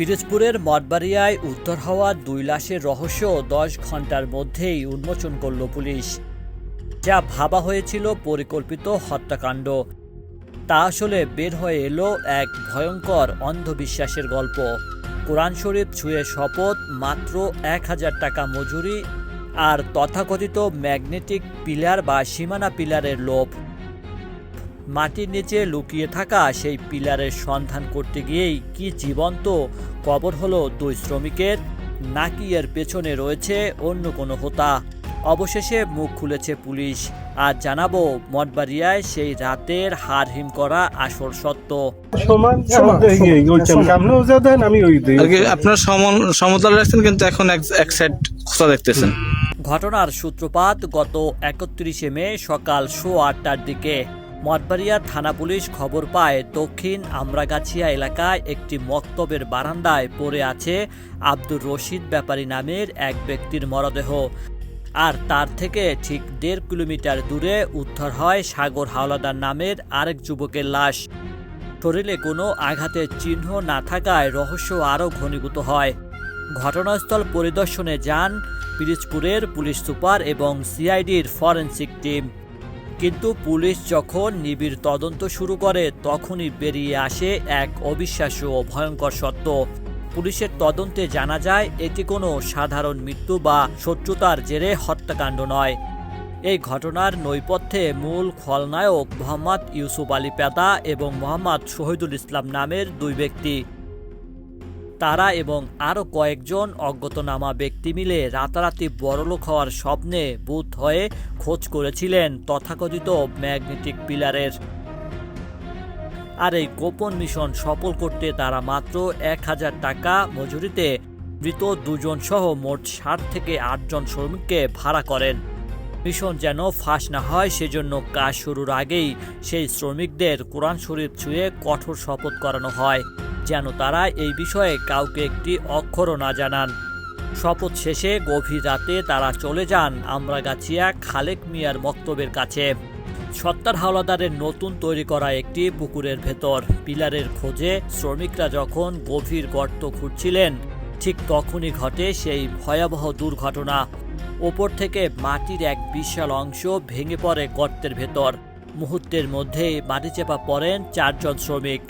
পিরোজপুরের মঠবাড়িয়ায় উদ্ধার হওয়া 2 লাশের রহস্য 10 ঘন্টার মধ্যেই উন্মোচন করল পুলিশ। যা ভাবা হয়েছিল পরিকল্পিত হত্যাকাণ্ড, তা আসলে বের হয়ে এলো এক ভয়ঙ্কর অন্ধবিশ্বাসের গল্প। কোরআন শরীফ ছুঁয়ে শপথ, মাত্র 1000 টাকা মজুরি আর তথাকথিত ম্যাগনেটিক পিলার বা সীমানা পিলারের লোভ। মাটির নিচে লুকিয়ে থাকা সেই পিলারের সন্ধান করতে গিয়েই কি জীবন্ত কবর হলো 2 শ্রমিকের, নাকি এর পেছনে রয়েছে অন্য কোনো হোতা? অবশেষে মুখ খুলেছে পুলিশ। আজ জানাবো মঠবাড়িয়ায় সেই রাতের হাড়হিম করা আসল সত্য। আপনার সমতল রাখছেন, কিন্তু এখন এক সাইড খোঁচা দেখতেছেন। ঘটনার সূত্রপাত গত 31শে মে সকাল 8:15টার দিকে। মঠবাড়িয়া থানা পুলিশ খবর পায় দক্ষিণ আমরাগাছিয়া এলাকায় একটি মক্তবের বারান্দায় পড়ে আছে আব্দুর রশিদ ব্যাপারী নামের এক ব্যক্তির মরদেহ। আর তার থেকে ঠিক 1.5 কিলোমিটার দূরে উদ্ধার হয় সাগর হাওলাদার নামের আরেক যুবকের লাশ। শরীরে কোনো আঘাতের চিহ্ন না থাকায় রহস্য আরও ঘনীভূত হয়। ঘটনাস্থল পরিদর্শনে যান পিরোজপুরের পুলিশ সুপার এবং সিআইডির ফরেনসিক টিম। কিন্তু পুলিশ যখন নিবিড় তদন্ত শুরু করে, তখনই বেরিয়ে আসে এক অবিশ্বাস্য ও ভয়ঙ্কর সত্য। পুলিশের তদন্তে জানা যায় এটি কোনো সাধারণ মৃত্যু বা শত্রুতার জেরে হত্যাকাণ্ড নয়। এই ঘটনার নৈপথ্যে মূল খলনায়ক মোহাম্মদ ইউসুফ আলী পেদা এবং মোহাম্মদ শহীদুল ইসলাম নামের 2 ব্যক্তি। তারা এবং আরও কয়েকজন অজ্ঞাতনামা ব্যক্তি মিলে রাতারাতি বড়লোক হওয়ার স্বপ্নে বুঁদ হয়ে খোঁজ করেছিলেন তথাকথিত ম্যাগনেটিক পিলারের। আর এই গোপন মিশন সফল করতে তারা মাত্র 1000 টাকা মজুরিতে মৃত 2 জন সহ মোট 7 থেকে 8 জন শ্রমিককে ভাড়া করেন। মিশন যেন ফাঁস না হয়, সেজন্য কাজ শুরুর আগেই সেই শ্রমিকদের কোরআন শরীফ ছুঁয়ে কঠোর শপথ করানো হয়, যেন তারা এই বিষয়ে কাউকে একটি অক্ষরও না জানান। শপথ শেষে গভীর রাতে তারা চলে যান আমরাগাছিয়া খালেক মিয়ার মক্তবের কাছে। সত্তার হাওলাদারের নতুন তৈরি করা একটি পুকুরের ভেতর পিলারের খোঁজে শ্রমিকরা যখন গভীর গর্ত খুঁড়ছিলেন, ঠিক তখনই ঘটে সেই ভয়াবহ দুর্ঘটনা। ওপর থেকে মাটির এক বিশাল অংশ ভেঙে পড়ে গর্তের ভেতর। মুহূর্তের মধ্যেই মাটি চাপা পড়েন 4 জন শ্রমিক।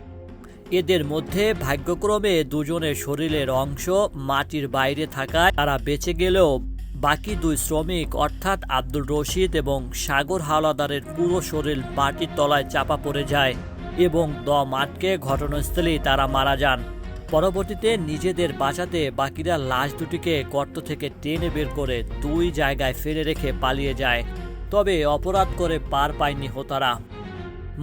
এদের মধ্যে ভাগ্যক্রমে 2 জনের শরীরের অংশ মাটির বাইরে থাকায় তারা বেঁচে গেলেও বাকি 2 শ্রমিক অর্থাৎ আব্দুর রশিদ এবং সাগর হাওলাদারের পুরো শরীর মাটির তলায় চাপা পড়ে যায় এবং দম আটকে ঘটনাস্থলেই তারা মারা যান। পরবর্তীতে নিজেদের বাঁচাতে বাকিরা লাশ দুটিকে গর্ত থেকে টেনে বের করে 2 জায়গায় ফেলে রেখে পালিয়ে যায়। তবে অপরাধ করে পার পায়নি হোতারা।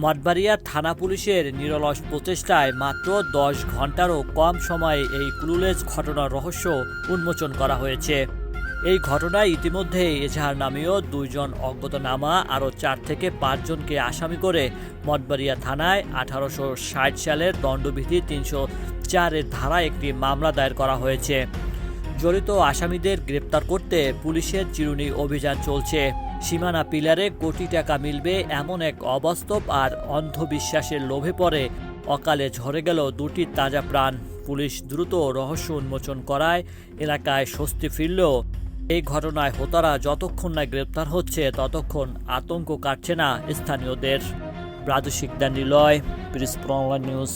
মঠবাড়িয়া থানা পুলিশের নিরলস প্রচেষ্টায় মাত্র 10 ঘন্টারও কম সময়ে এই ক্লুলেস ঘটনার রহস্য উন্মোচন করা হয়েছে। এই ঘটনায় ইতিমধ্যে এজাহার নামীয় 2 জন অজ্ঞাতনামা আরও 4 থেকে 5 জনকে আসামি করে মঠবাড়িয়া থানায় 1860 সালের দণ্ডবিধি 304-এর ধারায় একটি মামলা দায়ের করা হয়েছে। জড়িত আসামিদের গ্রেপ্তার করতে পুলিশের চিরুনি অভিযান চলছে। সীমানা পিলারে কোটি টাকা মিলবে এমন এক অবাস্তব আর অন্ধবিশ্বাসের লোভে পড়ে অকালে ঝরে গেল 2টি তাজা প্রাণ। পুলিশ দ্রুত রহস্য উন্মোচন করায় এলাকায় স্বস্তি ফিরলেও এই ঘটনায় হোতারা যতক্ষণ না গ্রেপ্তার হচ্ছে, ততক্ষণ আতঙ্ক কাটছে না স্থানীয়দের। Raju Sikdar Niloy, Pirojpur online news.